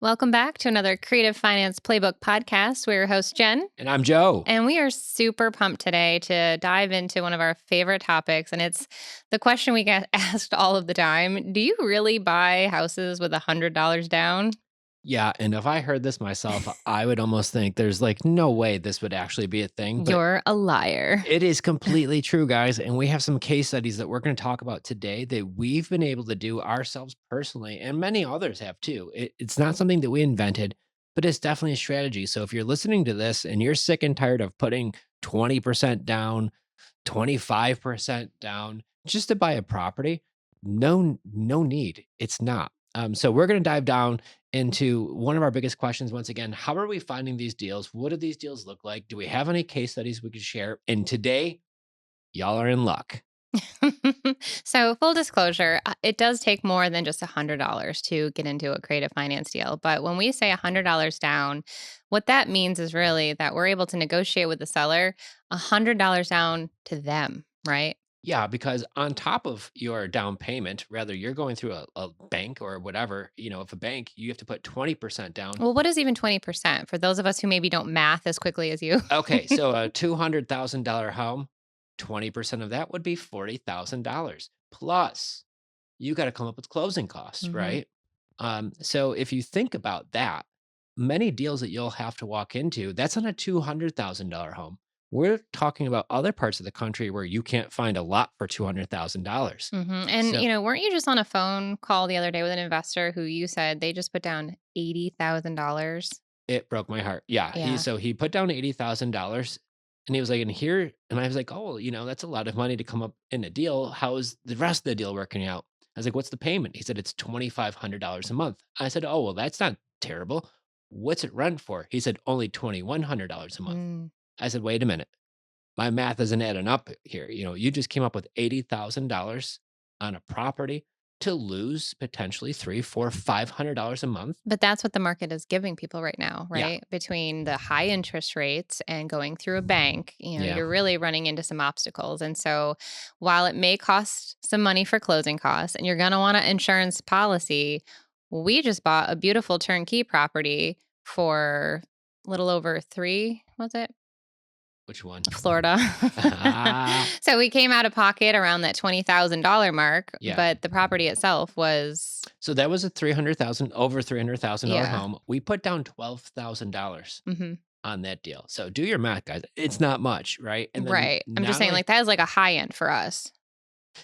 Welcome back to another Creative Finance Playbook podcast. We're your host, Jen, And I'm Joe. and we are super pumped today to dive into one of our favorite topics. And it's the question we get asked all of the time. Do you really buy houses with $100 down? Yeah, and if I heard this myself, I would almost think there's like no way this would actually be a thing, but You're a liar. it is completely true, guys. And we have some case studies that we're going to talk about today that we've been able to do ourselves personally, and many others have too. It's not something that we invented, but it's definitely a strategy. So if you're listening to this and you're sick and tired of putting 20% down, 25% down just to buy a property, no need. It's not. So we're going to dive down into one of our biggest questions once again. How are we finding these deals? What do these deals look like? Do we have any case studies we could share? And today, y'all are in luck. So, full disclosure, it does take more than just $100 to get into a creative finance deal. But when we say $100 down, what that means is really that we're able to negotiate with the seller $100 down to them, right? Yeah, because on top of your down payment, rather you're going through a bank or whatever, if a bank, you have to put 20% down. Well, what is even 20% for those of us who maybe don't math as quickly as you? Okay, so a $200,000 home, 20% of that would be $40,000. Plus, you got to come up with closing costs, hmm right? So if you think about that, many deals that you'll have to walk into, that's on a $200,000 home. We're talking about other parts of the country where you can't find a lot for $200,000. And, So weren't you just on a phone call the other day with an investor who you said they just put down $80,000? it broke my heart. Yeah, Yeah. he put down $80,000 and he was like, "And here," and I was like, "Oh, that's a lot of money to come up in a deal. How is the rest of the deal working out?" I was like, "What's the payment?" He said, "It's $2,500 a month." I said, "Oh, well, that's not terrible. What's it rent for?" He said, "Only $2,100 a month." Mm. I said, "Wait a minute. My math isn't adding up here. You just came up with $80,000 on a property to lose potentially three, four, $500 a month." But that's what the market is giving people right now, Yeah, right? Between the high interest rates and going through a bank, yeah, you're really running into some obstacles. And so while it may cost some money for closing costs and you're going to want an insurance policy, we just bought a beautiful turnkey property for a little over three, was it? which one? Florida. Ah, So we came out of pocket around that $20,000 mark, yeah. but the property itself was, So that was a 300,000 over $300,000 yeah. home. We put down $12,000 hmm on that deal. So do your math, guys. It's not much, right? And then Right. I'm just not saying, only like, that is like a high end for us.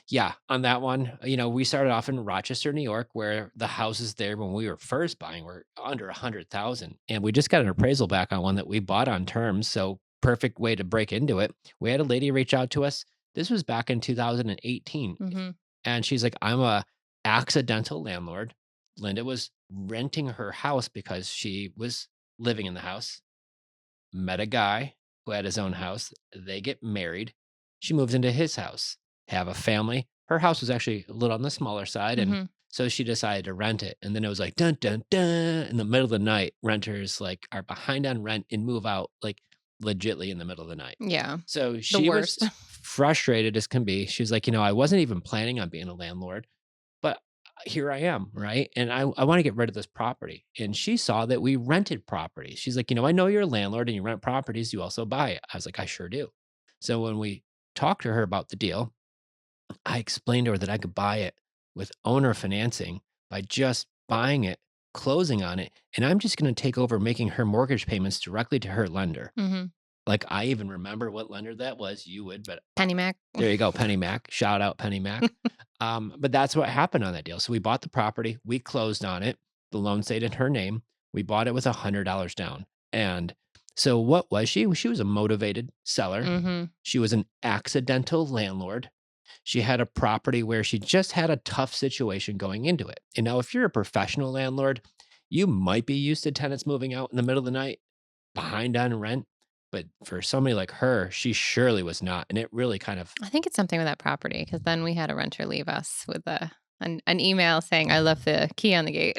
yeah, on that one, we started off in Rochester, New York, where the houses there when we were first buying were under 100,000, and we just got an appraisal back on one that we bought on terms. So perfect way to break into it. We had a lady reach out to us. This was back in 2018, Mhm. and she's like, "I'm a accidental landlord." Linda was renting her house because she was living in the house. Met a guy who had his own house. They get married. She moves into his house, have a family. Her house was actually a little on the smaller side. And Mhm. so she decided to rent it. And then it was like, dun, dun, dun. In the middle of the night, renters like are behind on rent and move out like legitly in the middle of the night. Yeah. So The she was worst. frustrated as can be. She was like, I wasn't even planning on being a landlord, but here I am, right? And I want to get rid of this property. And she saw that we rented properties. She's like, I know you're a landlord and you rent properties. You also buy it. I was like, I sure do. So when we talked to her about the deal, I explained to her that I could buy it with owner financing by just buying it, closing on it. And I'm just going to take over making her mortgage payments directly to her lender. Mhm. Like I even remember what lender that was. You would, but Penny Mac. there you go, Penny Mac. Shout out Penny Mac. But that's what happened on that deal. So we bought the property, we closed on it. The loan stayed in her name. We bought it with $100 down. And so what was she? She was a motivated seller. Mhm. She was an accidental landlord. She had a property where she just had a tough situation going into it. And now, if you're a professional landlord, you might be used to tenants moving out in the middle of the night behind on rent. But for somebody like her, she surely was not. And it really kind of I think it's something with that property because then we had a renter leave us with a an email saying, "I left the key on the gate."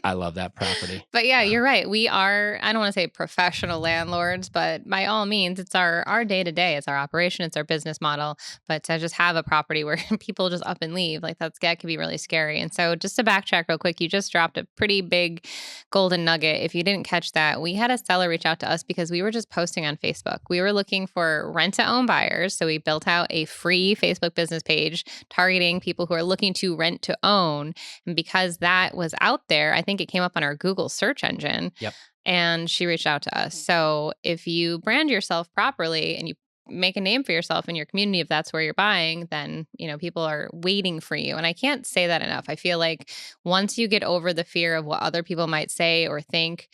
I love that property. But yeah, Wow. you're right. We are, I don't want to say professional landlords, but by all means, it's our day to day. It's our operation, it's our business model. But to just have a property where people just up and leave, like that can be really scary. And so just to backtrack real quick, you just dropped a pretty big golden nugget. If you didn't catch that, we had a seller reach out to us because we were just posting on Facebook. We were looking for rent to own buyers. So we built out a free Facebook business page targeting people who are looking to rent to own. And because that was out there, I think it came up on our Google search engine Yep. and she reached out to us. So if you brand yourself properly and you make a name for yourself in your community, if that's where you're buying, then, people are waiting for you. And I can't say that enough. I feel like once you get over the fear of what other people might say or think,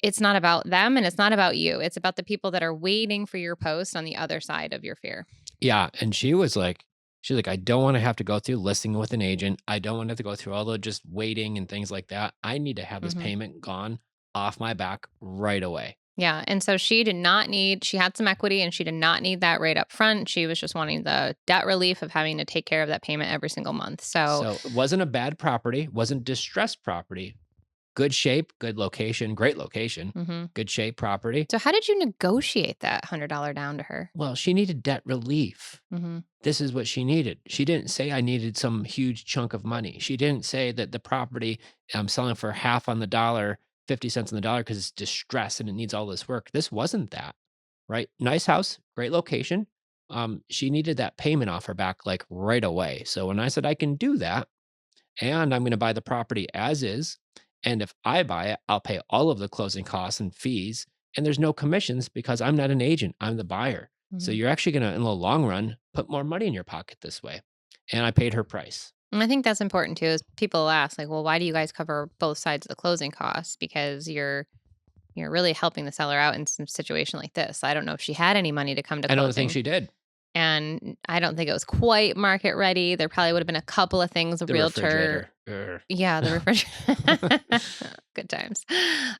it's not about them and it's not about you. It's about the people that are waiting for your post on the other side of your fear. Yeah, and she's like, "I don't wanna have to go through listing with an agent. I don't want to have to go through all the just waiting and things like that. I need to have this Mhm. payment gone off my back right away." Yeah, and so she had some equity and she did not need that right up front. She was just wanting the debt relief of having to take care of that payment every single month. So, So, it wasn't a bad property, wasn't distressed property, good shape, good location, great location, mhm. good shape property. So how did you negotiate that $100 down to her? Well, she needed debt relief. Mhm. This is what she needed. She didn't say I needed some huge chunk of money. She didn't say that the property I'm selling for half on the dollar, 50 cents on the dollar because it's distressed and it needs all this work. This wasn't that, right? Nice house, great location. She needed that payment off her back like right away. So when I said I can do that and I'm going to buy the property as is, and if I buy it, I'll pay all of the closing costs and fees, and there's no commissions because I'm not an agent, I'm the buyer. So Mhm. you're actually going to, in the long run, put more money in your pocket this way. And I paid her price. And I think that's important too is people ask like, "Well, why do you guys cover both sides of the closing costs?" Because you're really helping the seller out in some situation like this. I don't know if she had any money to come to I don't think closing. she did. And I don't think it was quite market ready. There probably would have been a couple of things a The realtor. refrigerator. Ugh. Yeah, the refrigerator. Good times.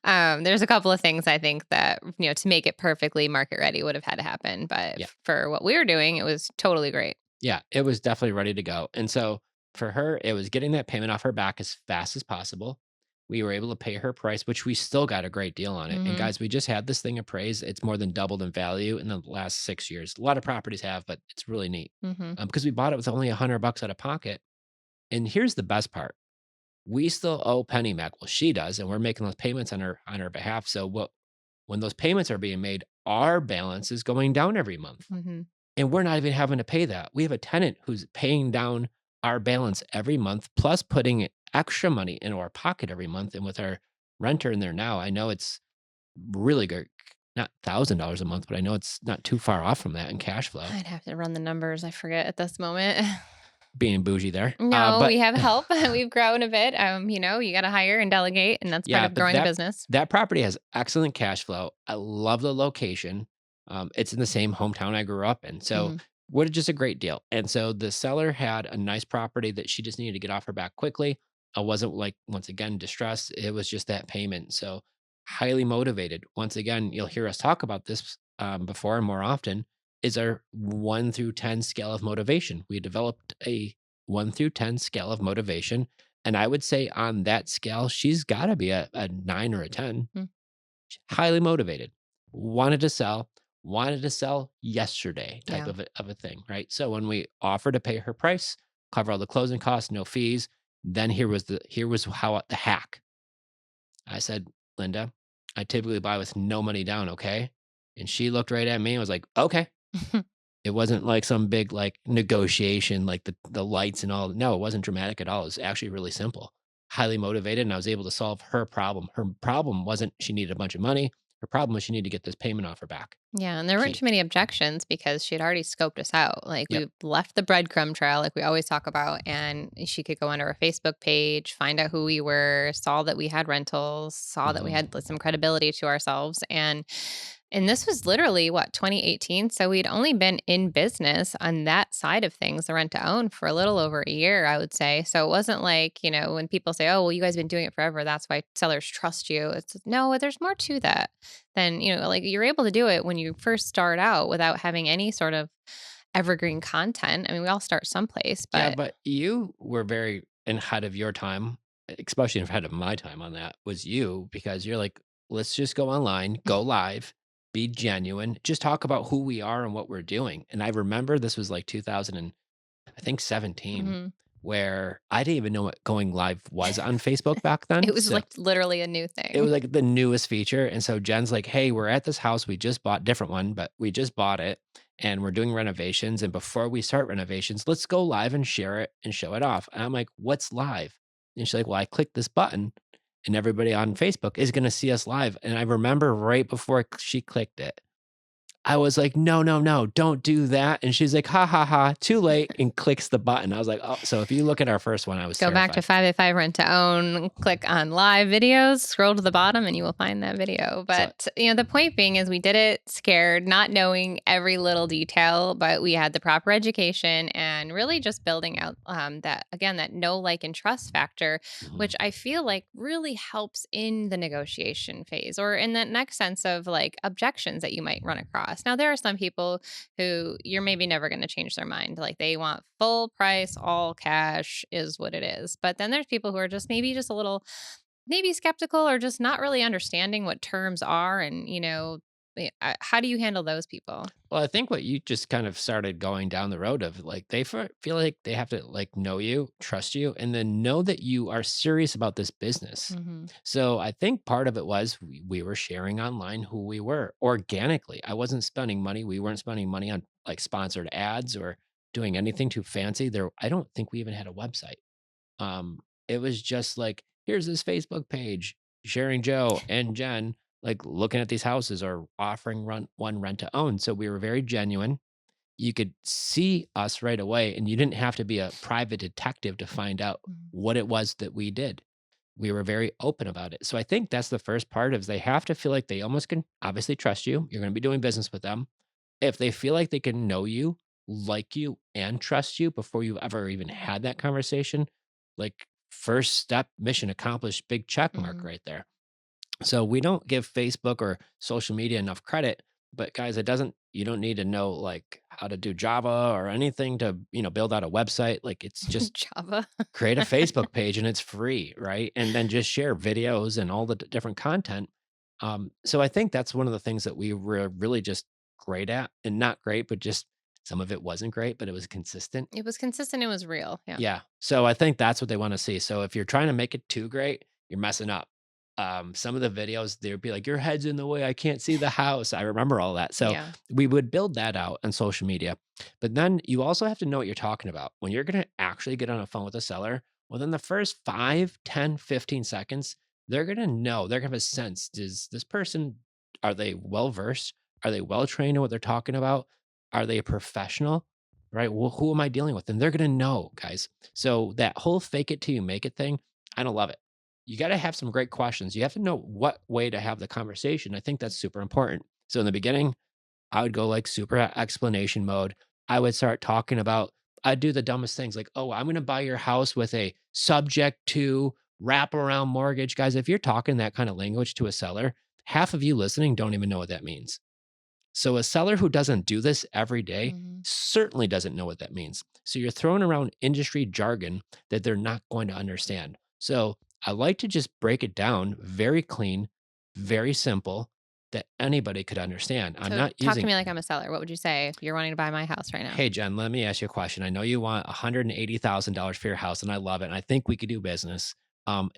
There's a couple of things I think that, to make it perfectly market ready would have had to happen. But Yeah. for what we were doing, it was totally great. Yeah. It was definitely ready to go. And so for her, it was getting that payment off her back as fast as possible. We were able to pay her price, which we still got a great deal on it. And Hmm. guys, we just had this thing appraised. It's more than doubled in value in the last 6 years. A lot of properties have, but it's really neat Hmm. because we bought it with only $100 out of pocket. And here's the best part: we still owe Penny Mac. Well, she does, and we're making those payments on her behalf. So when those payments are being made, our balance is going down every month. Hmm. And we're not even having to pay that. We have a tenant who's paying down our balance every month, plus putting extra money into our pocket every month. And with our renter in there now, I know it's really good. Not $1,000 a month, but I know it's not too far off from that in cash flow. I'd have to run the numbers. I forget at this moment. Being bougie there. No, But we have help. We've grown a bit. You got to hire and delegate, and that's part yeah, of but growing a business. that property has excellent cash flow. I love the location. It's in the same hometown I grew up in. So Hmm. what just a great deal. And so the seller had a nice property that she just needed to get off her back quickly. I wasn't like once again distressed. It was just that payment. So highly motivated. Once again, you'll hear us talk about this before and more often. Is our 1 through 10 scale of motivation. We developed a 1 through 10 scale of motivation, and I would say on that scale, she's gotta be a 9 or a 10. Mm. Highly motivated, wanted to sell, wanted to sell yesterday type Yeah. of a thing, right? So when we offered to pay her price, cover all the closing costs, no fees, then here was how the hack. I said, "Linda, I typically buy with no money down, okay?" And she looked right at me and was like, "Okay." It wasn't like some big, like, negotiation, like the lights and all. No, it wasn't dramatic at all. It was actually really simple. Highly motivated, and I was able to solve her problem. Her problem wasn't she needed a bunch of money. Her problem was she needed to get this payment off her back. Yeah, and there weren't Key. too many objections because she had already scoped us out. Like Yep. we left the breadcrumb trail, like we always talk about, and she could go onto our Facebook page, find out who we were, saw that we had rentals, saw that we Mhm. had some credibility to ourselves, and this was literally what 2018. So we'd only been in business on that side of things, the rent to own, for a little over a year, I would say. So it wasn't like when people say, "Oh, well, you guys have been doing it forever. That's why sellers trust you." It's no, there's more to that then, like you're able to do it when you first start out without having any sort of evergreen content. I mean, we all start someplace, Yeah, but but you were very and ahead of your time, especially ahead of my time on that, was you because you're like, let's just go online, go live, be genuine, just talk about who we are and what we're doing. And I remember this was like 2000 and I think 17, Mhm. where I didn't even know what going live was on Facebook back It then. was, So like, literally a new it thing. was like the newest feature. And so Jen's like, hey, we're at this house. We just bought different one, but we just bought it and we're doing renovations. And before we start renovations, let's go live and share it and show it off. And I'm like, what's live? And she's like, well, I clicked this button and everybody on Facebook is going to see us live. And I remember right before she clicked it, I was like, "No, no, no, don't do that." And she's like, "Ha, ha, ha, too late," and clicks the button. I was like, "Oh," so if you look at our first one, I was Go back to terrified. 585 Rent to Own, click on live videos, scroll to the bottom, and you will find that video. So But, the point being is we did it scared, not knowing every little detail, but we had the proper education and really just building out that, again, that know, like, and trust factor, mhm, which I feel like really helps in the negotiation phase or in that next sense of like objections that you might run across. Now, there are some people who you're maybe never going to change their mind. Like they want full price, all cash is what it is. But then there's people who are just maybe just a little, maybe skeptical or just not really understanding what terms are. And, how do you handle those people? well, I think what you just kind of started going down the road of, like, they feel like they have to, like, know you, trust you, and then know that you are serious about this business. Hmm. So I think part of it was we were sharing online who we were organically. I wasn't spending money. We weren't spending money on, like, sponsored ads or doing anything too fancy. I don't think we even had a website. It was just like, here's this Facebook page, sharing Joe and Jen, like looking at these houses or offering rent to own. So we were very genuine. You could see us right away, and you didn't have to be a private detective to find out what it was that we did. We were very open about it. So I think that's the first part is they have to feel like they almost can obviously trust you. You're going to be doing business with them. If they feel like they can know you, like you, and trust you before you've ever even had that conversation, like first step, mission accomplished, big check mark Hmm. right there. So we don't give Facebook or social media enough credit, but guys, you don't need to know like how to do Java or anything to, build out a website. Like it's just Java. create a Facebook page and it's free, right? And then just share videos and all the different content. So I think that's one of the things that we were really just great at, and not great, but just some of it wasn't great, but it was consistent. It was consistent. It was real. Yeah. Yeah. So I think that's what they want to see. So if you're trying to make it too great, you're messing up. Some of the videos, they'd be like, your head's in the way. I can't see the house. I remember all that. So Yeah. we would build that out on social media. But then you also have to know what you're talking about. When you're going to actually get on a phone with a seller, within the first 5, 10, 15 seconds, they're going to know, they're going to have a sense. Does this person, are they well versed? Are they well trained in what they're talking about? Are they a professional? Right? Well, who am I dealing with? And they're going to know, guys. So that whole fake it till you make it thing, I don't love it. You got to have some great questions. You have to know what way to have the conversation. I think that's super important. So in the beginning, I would go like super explanation mode. I would start talking about, I'd do the dumbest things like, oh, I'm going to buy your house with a subject to wraparound mortgage. Guys, if you're talking that kind of language to a seller, half of you listening don't even know what that means. So a seller who doesn't do this every day Hmm. certainly doesn't know what that means. So you're throwing around industry jargon that they're not going to understand. So I like to just break it down very clean, very simple that anybody could understand. I'm So not talk to using, me like I'm a seller. What would you say if you're wanting to buy my house right now? hey, Jen, let me ask you a question. I know you want $180,000 for your house, and I love it. And I think we could do business.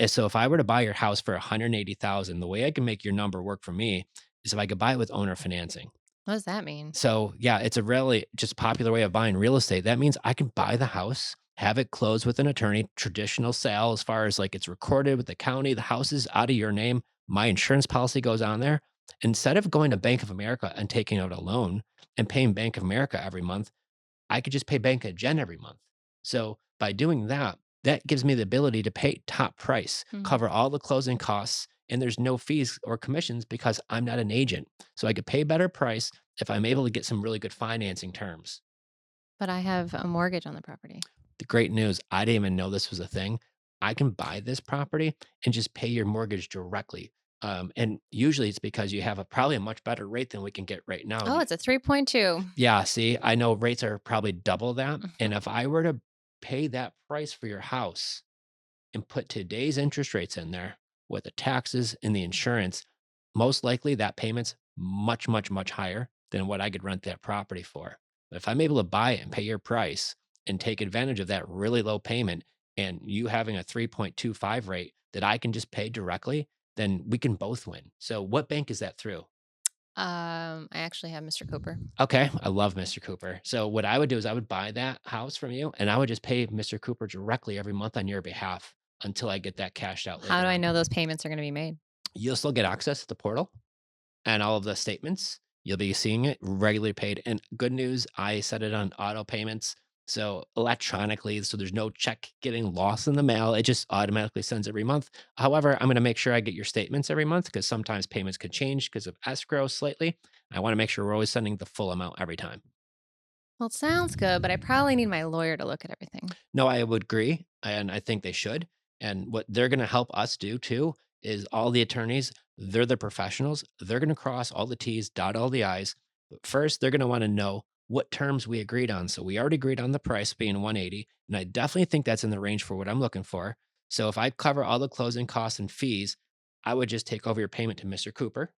So if I were to buy your house for 180,000, the way I can make your number work for me is if I could buy it with owner financing. What does that mean? So, yeah, it's a really just popular way of buying real estate. That means I can buy the house, have it closed with an attorney, traditional sale as far as like it's recorded with the county, the house is out of your name, my insurance policy goes on there. Instead of going to Bank of America and taking out a loan and paying Bank of America every month, I could just pay Bank of Gen every month. So by doing that, that gives me the ability to pay top price, Mhm. cover all the closing costs, and there's no fees or commissions because I'm not an agent. So I could pay better price if I'm able to get some really good financing terms. But I have a mortgage on the property. The great news, I didn't even know this was a thing. I can buy this property and just pay your mortgage directly. And usually it's because you have probably a much better rate than we can get right now. Oh, it's a 3.2. Yeah, see, I know rates are probably double that, and Mhm. if I were to pay that price for your house, and put today's interest rates in there with the taxes and the insurance, most likely that payment's much, much, much higher than what I could rent that property for. But if I'm able to buy it and pay your price and take advantage of that really low payment and you having a 3.25 rate that I can just pay directly, then we can both win. So what bank is that through? I actually have Mr. Cooper. Okay, I love Mr. Cooper. So what I would do is I would buy that house from you and I would just pay Mr. Cooper directly every month on your behalf until I get that cashed out How do later I on. know those payments are gonna be made? You'll still get access to the portal and all of the statements. You'll be seeing it regularly paid. And good news, I set it on auto payments. So electronically, so there's no check getting lost in the mail. It just automatically sends every month. However, I'm going to make sure I get your statements every month because sometimes payments could change because of escrow slightly. I want to make sure we're always sending the full amount every time. Well, it sounds good, but I probably need my lawyer to look at everything. No, I would agree, and I think they should. And what they're going to help us do too is all the attorneys, they're the professionals. They're going to cross all the T's, dot all the I's. But first, they're going to want to know what terms we agreed on. So we already agreed on the price being 180, and I definitely think that's in the range for what I'm looking for. So if I cover all the closing costs and fees, I would just take over your payment to Mr. Cooper.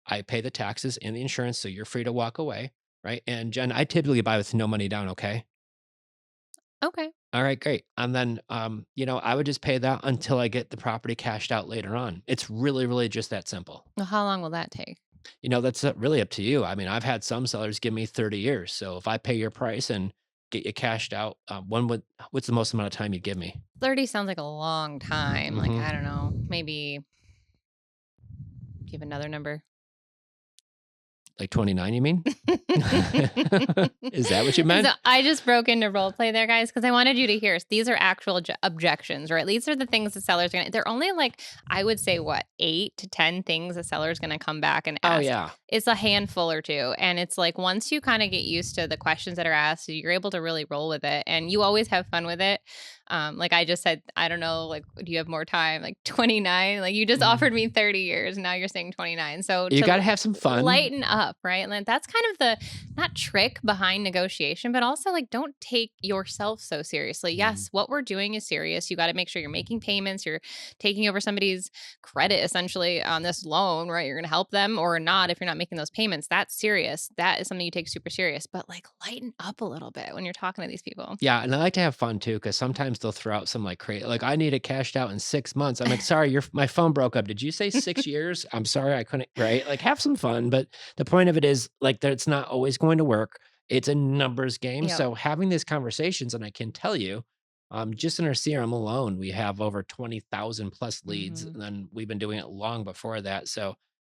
I pay the taxes and the insurance, so you're free to walk away, right? And Jen, I typically buy with no money down, okay? Okay. All right, great. And then, I would just pay that until I get the property cashed out later on. It's really, really just that simple. Well, how long will that take? That's really up to you. I mean, I've had some sellers give me 30 years. So if I pay your price and get you cashed out, what's the most amount of time you'd give me? 30 sounds like a long time. Like, Hmm. I don't know, maybe give another number. Like 29, you mean? Is that what you So meant? I just broke into role play there, guys, because I wanted you to hear. These are actual objections, right? These are the things the seller's gonna. They're only like I would say what 8 to 10 things the seller's gonna come back and Oh, ask. yeah. It's a handful or two, and it's like once you kind of get used to the questions that are asked, you're able to really roll with it, and you always have fun with it. Like I just said, I don't know, like do you have more time? Like 29. Like you just Mm. offered me 30 years, now you're saying 29. So You got to to have some fun. lighten up, right? And that's kind of the not trick behind negotiation, but also like don't take yourself so seriously. Mm. Yes, what we're doing is serious. You got to make sure you're making payments, you're taking over somebody's credit essentially on this loan, right? You're going to help them or not if you're not making those payments. That's serious. That is something you take super serious, but like lighten up a little bit when you're talking to these people. Yeah, and I like to have fun too, because sometimes they'll throw out some like like I need it cashed out in 6 months. I'm like, sorry, my phone broke up. Did you say 6 years? I'm sorry, I couldn't. Right? Like, have some fun. But the point of it is like that it's not always going to work. It's a numbers game. Yep. So having these conversations, and I can tell you, just in our CRM alone, we have over 20,000 plus leads, Hmm. and then we've been doing it long before that. So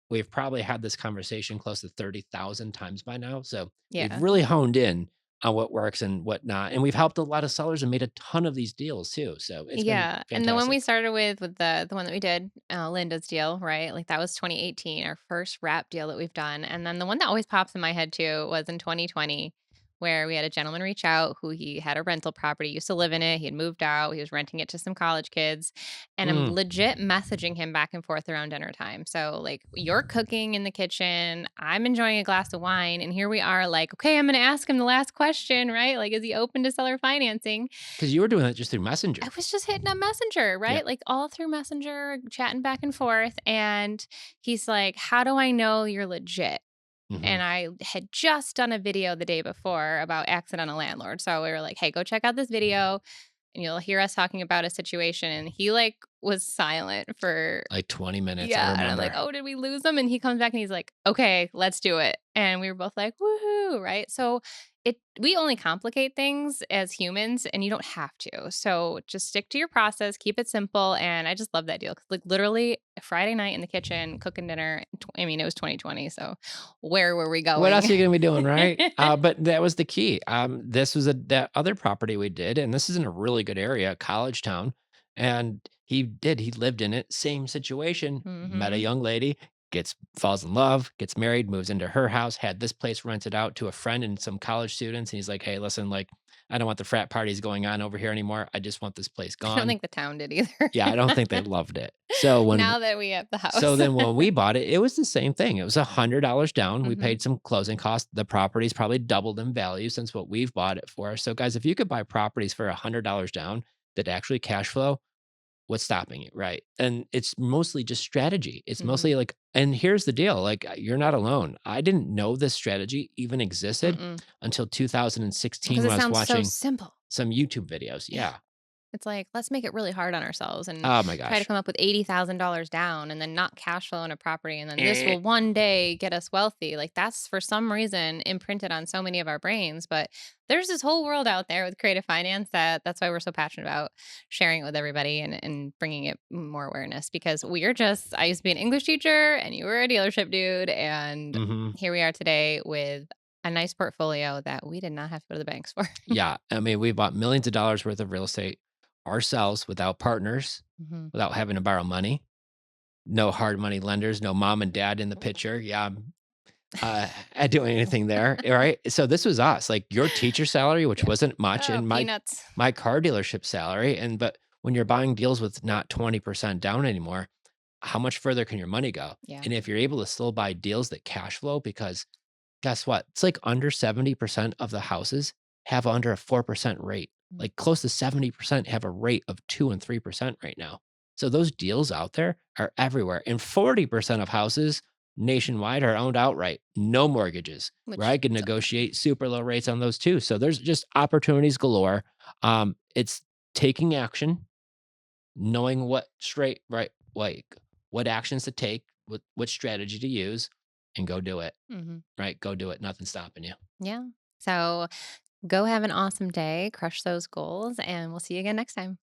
we've probably had this conversation close to 30,000 times by now. So we've Yeah. really honed in on what works and what not. And we've helped a lot of sellers and made a ton of these deals too. So it's been Yeah, and the one we fantastic. started with the one that we did, Linda's deal, right? Like that was 2018, our first wrap deal that we've done, and then the one that always pops in my head too was in 2020, where we had a gentleman reach out who he had a rental property, used to live in it, he had moved out, he was renting it to some college kids, and I'm Mm. legit messaging him back and forth around dinner time. So like you're cooking in the kitchen, I'm enjoying a glass of wine, and here we are, like, okay, I'm going to ask him the last question, right? Like, is he open to seller financing? Because you were doing that just through I Messenger. was just hitting up Messenger, Yeah. right? Like all through Messenger, chatting back and forth. And he's like, how do I know you're legit? Hmm. And I had just done a video the day before about accidental landlord. So we were like, hey, go check out this video and you'll hear us talking about a situation. And he like was silent for Like 20 minutes. I yeah, and I'm like, remember. "Oh, did we lose him?" And he comes back and he's like, "Okay, let's do it." And we were both like, "Woohoo!" Right? So we only complicate things as humans, and you don't have to. So just stick to your process, keep it simple, and I just love that deal. 'Cause, like literally Friday night in the kitchen cooking dinner. I mean, it was 2020, so where were we What else going? are you gonna be doing, right? But that was the key. This was that other property we did, and this is in a really good area, college town. And he lived in it, same situation, met a Mhm. young lady, falls in love, gets married, moves into her house, had this place rented out to a friend and some college students. And he's like, hey, listen, like, I don't want the frat parties going on over here anymore. I just want this place I don't gone. think the town did either. Yeah, I don't think they loved it. So Now that we have the so house. then when we bought it, it was the same thing. It was $100 down. We Mhm. paid some closing costs. The property's probably doubled in value since what we've bought it for. So guys, if you could buy properties for $100 down that actually cash flow, What's stopping you, right? And it's mostly just strategy. It's Mhm. mostly like, and here's the deal, like, you're not alone. I didn't know this strategy even existed Mm-mm. until Because 2016 it when I was sounds so watching simple. some YouTube videos. Yeah. Yeah. It's like, let's make it really hard on ourselves and Oh my try to gosh. come up with $80,000 down and then not cash flow in a property. And then this Eh. will one day get us wealthy. Like that's for some reason imprinted on so many of our brains. But there's this whole world out there with creative finance that's why we're so passionate about sharing it with everybody and bringing it more awareness because I used to be an English teacher and you were a dealership dude. And Mhm. here we are today with a nice portfolio that we did not have to go to the banks for. Yeah, I mean, we bought millions of dollars worth of real estate ourselves without partners, Hmm. without having to borrow money, no hard money lenders, no mom and dad in the picture. Yeah, at doing anything there, right? So this was us, like your teacher salary, which Yeah. wasn't much, Oh, and peanuts. my car dealership salary, and but when you're buying deals with not 20% down anymore, how much further can your money go? Yeah. And if you're able to still buy deals that cash flow, because guess what? It's like under 70% of the houses have under a 4% rate. Mm. Like close to 70% have a rate of 2 and 3% right now. So those deals out there are everywhere. And 40% of houses nationwide are owned outright, no mortgages, where Which I could sucks. negotiate super low rates on those too. So there's just opportunities galore. It's taking action, knowing what straight, right, like what actions to take, what strategy to use, and go do it. Mhm. Right, go do it, nothing's stopping you. Yeah. So go have an awesome day, crush those goals, and we'll see you again next time.